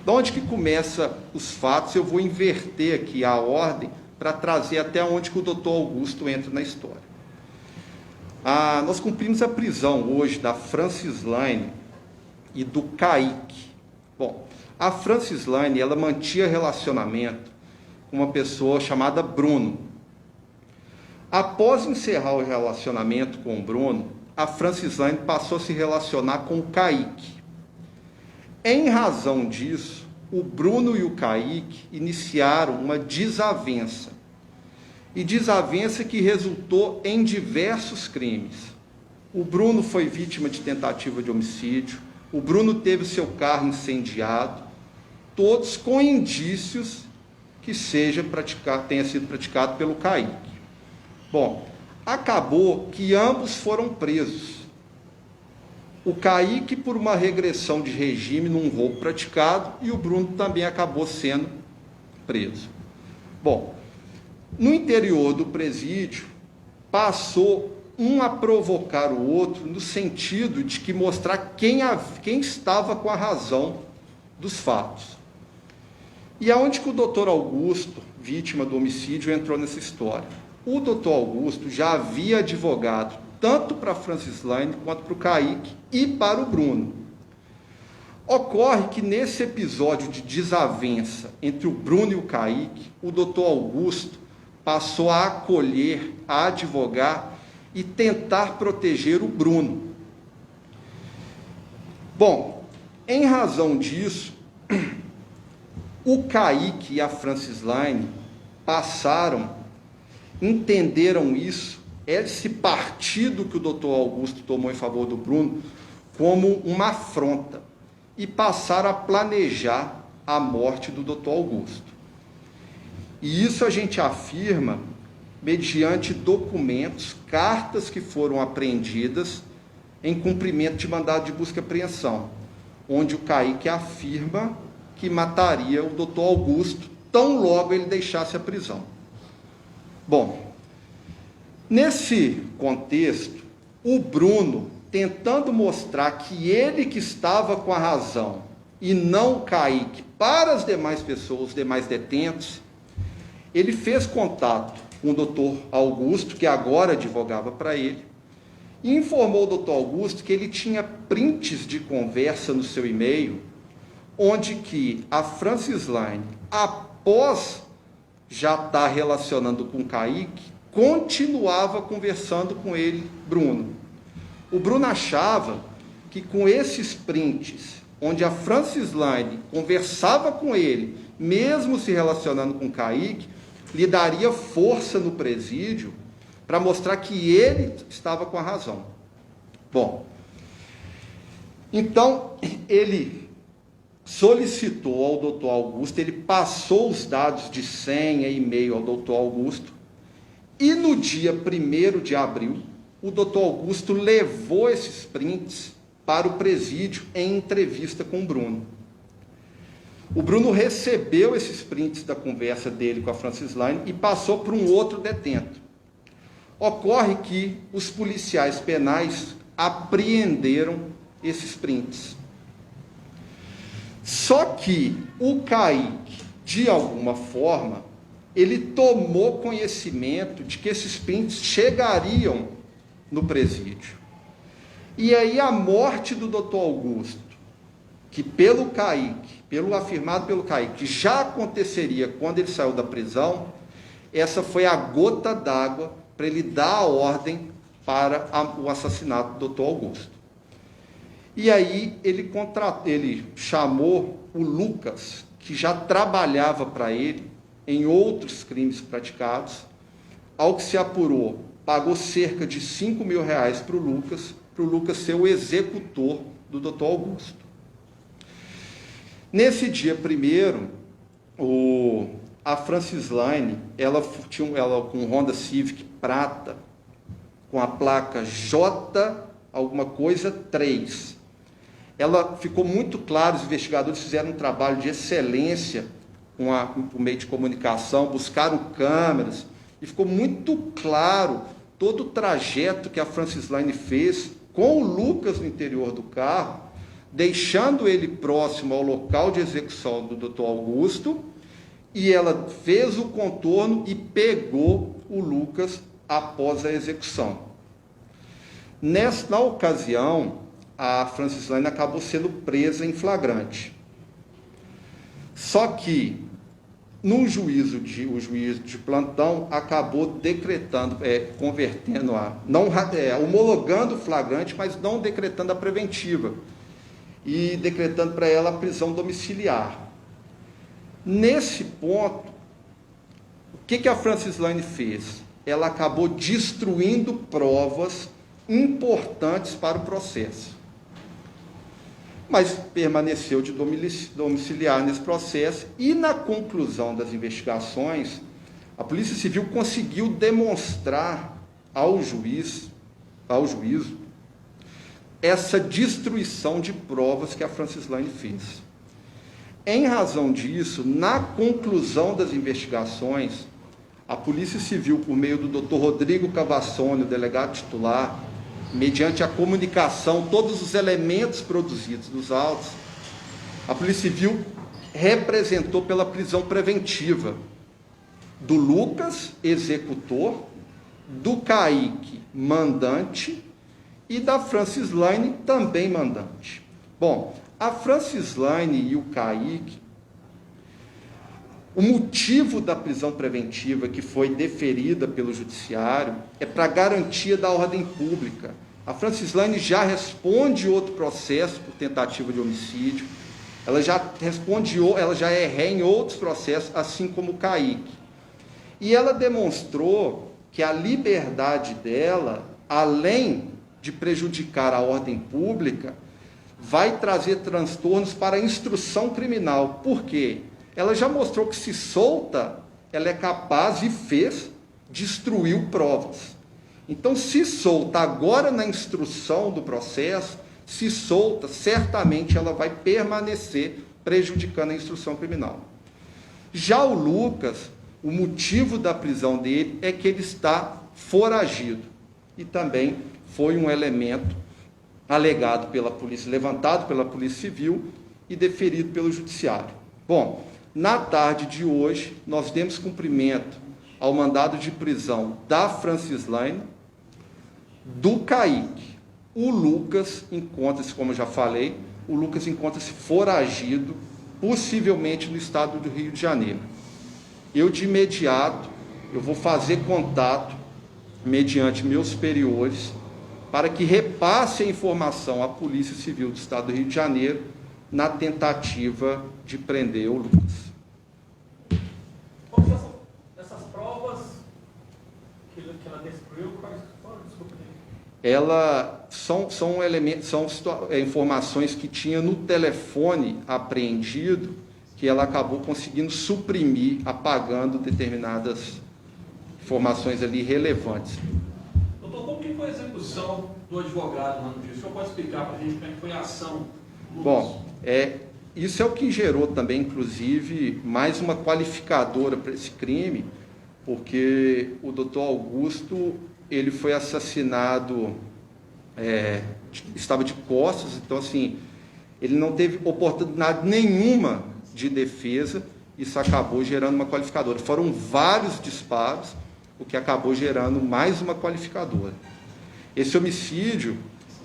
De onde que começa os fatos? Eu vou inverter aqui a ordem para trazer até onde que o doutor Augusto entra na história. Nós cumprimos a prisão hoje da Francislaine e do Kaique. Bom, a Francislaine, ela mantinha relacionamento com uma pessoa chamada Bruno. Após encerrar o relacionamento com o Bruno, a Francislaine passou a se relacionar com o Kaique. Em razão disso, o Bruno e o Kaique iniciaram uma desavença. E desavença que resultou em diversos crimes. O Bruno foi vítima de tentativa de homicídio, o Bruno teve seu carro incendiado, todos com indícios que tenha sido praticado pelo Kaique. Bom, acabou que ambos foram presos. O Kaique por uma regressão de regime num roubo praticado e o Bruno também acabou sendo preso. Bom, no interior do presídio, passou um a provocar o outro no sentido de que mostrar quem estava com a razão dos fatos. E aonde que o doutor Augusto, vítima do homicídio, entrou nessa história? O doutor Augusto já havia advogado tanto para a Francislaine quanto para o Kaique e para o Bruno. Ocorre que nesse episódio de desavença entre o Bruno e o Kaique, o doutor Augusto passou a acolher, a advogar e tentar proteger o Bruno. Bom, em razão disso, o Kaique e a Francislaine entenderam isso, esse partido que o doutor Augusto tomou em favor do Bruno, como uma afronta, e passaram a planejar a morte do doutor Augusto. E isso a gente afirma mediante documentos, cartas que foram apreendidas em cumprimento de mandado de busca e apreensão, onde o Kaique afirma que mataria o doutor Augusto tão logo ele deixasse a prisão. Bom, nesse contexto, o Bruno, tentando mostrar que ele que estava com a razão e não o Kaique para as demais pessoas, os demais detentos, ele fez contato com o doutor Augusto, que agora advogava para ele, e informou o doutor Augusto que ele tinha prints de conversa no seu e-mail, onde que a Francislaine, após já estar relacionando com o Kaique, continuava conversando com ele, Bruno. O Bruno achava que com esses prints, onde a Francislaine conversava com ele, mesmo se relacionando com o Kaique, lhe daria força no presídio para mostrar que ele estava com a razão. Bom, então ele solicitou ao doutor Augusto, ele passou os dados de senha e e-mail ao doutor Augusto, e no dia 1º de abril, o doutor Augusto levou esses prints para o presídio em entrevista com o Bruno. O Bruno recebeu esses prints da conversa dele com a Francislaine e passou para um outro detento. Ocorre que os policiais penais apreenderam esses prints. Só que o Kaique, de alguma forma, ele tomou conhecimento de que esses prints chegariam no presídio. E aí a morte do doutor Augusto, que afirmado pelo Kaique, já aconteceria quando ele saiu da prisão, essa foi a gota d'água para ele dar a ordem para o assassinato do doutor Augusto. E aí ele chamou o Lucas, que já trabalhava para ele em outros crimes praticados. Ao que se apurou, pagou cerca de R$5.000 para o Lucas ser o executor do doutor Augusto. Nesse dia 1º, a Francislaine, ela com Honda Civic prata, com a placa J alguma coisa 3. Ela ficou muito claro, os investigadores fizeram um trabalho de excelência com o meio de comunicação, buscaram câmeras, e ficou muito claro todo o trajeto que a Francislaine fez com o Lucas no interior do carro, deixando ele próximo ao local de execução do Dr. Augusto, e ela fez o contorno e pegou o Lucas após a execução. Na ocasião, a Francislane acabou sendo presa em flagrante. Só que, o juízo de plantão acabou decretando, homologando o flagrante, mas não decretando a preventiva, e decretando para ela a prisão domiciliar. Nesse ponto, o que a Francislane fez? Ela acabou destruindo provas importantes para o processo, mas permaneceu de domiciliar nesse processo, e na conclusão das investigações, a Polícia Civil conseguiu demonstrar ao juízo essa destruição de provas que a Francislane fez. Em razão disso, na conclusão das investigações, a Polícia Civil, por meio do Dr. Rodrigo Cavassoni, o delegado titular, mediante a comunicação, todos os elementos produzidos dos autos, a Polícia Civil representou pela prisão preventiva do Lucas, executor, do Kaique, mandante, e da Francislane, também mandante. Bom, a Francislane e o Kaique, o motivo da prisão preventiva que foi deferida pelo Judiciário é para garantia da ordem pública. A Francislane já responde outro processo por tentativa de homicídio, ela já é ré em outros processos, assim como o Kaique. E ela demonstrou que a liberdade dela, além de prejudicar a ordem pública, vai trazer transtornos para a instrução criminal. Por quê? Ela já mostrou que, se solta, ela é capaz e destruiu provas. Então, se solta agora na instrução do processo, se solta, certamente ela vai permanecer prejudicando a instrução criminal. Já o Lucas, o motivo da prisão dele é que ele está foragido, e também foi um elemento alegado pela polícia, levantado pela Polícia Civil e deferido pelo Judiciário. Bom, na tarde de hoje, nós demos cumprimento ao mandado de prisão da Francislane, do Kaique. O Lucas encontra-se, como eu já falei, o Lucas encontra-se foragido, possivelmente no estado do Rio de Janeiro. Eu, de imediato, vou fazer contato, mediante meus superiores, para que repasse a informação à Polícia Civil do estado do Rio de Janeiro, na tentativa de prender o Lucas. Essas provas que ela destruiu, quais foram? Desculpa. São elementos, informações que tinha no telefone apreendido, que ela acabou conseguindo suprimir, apagando determinadas informações ali relevantes. Doutor, como que foi a execução do advogado lá no dia? O senhor pode explicar para a gente como é que foi a ação? Bom, isso é o que gerou também, inclusive, mais uma qualificadora para esse crime, porque o Dr. Augusto, ele foi assassinado, estava de costas, então, assim, ele não teve oportunidade nenhuma de defesa, isso acabou gerando uma qualificadora. Foram vários disparos, o que acabou gerando mais uma qualificadora. Esse homicídio,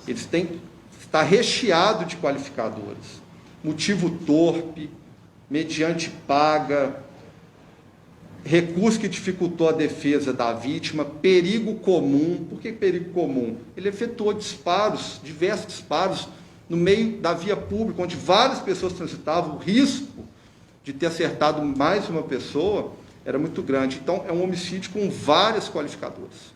está recheado de qualificadoras. Motivo torpe, mediante paga, recurso que dificultou a defesa da vítima, perigo comum. Por que perigo comum? Ele efetuou disparos, diversos disparos, no meio da via pública, onde várias pessoas transitavam. O risco de ter acertado mais uma pessoa era muito grande. Então, é um homicídio com várias qualificadoras.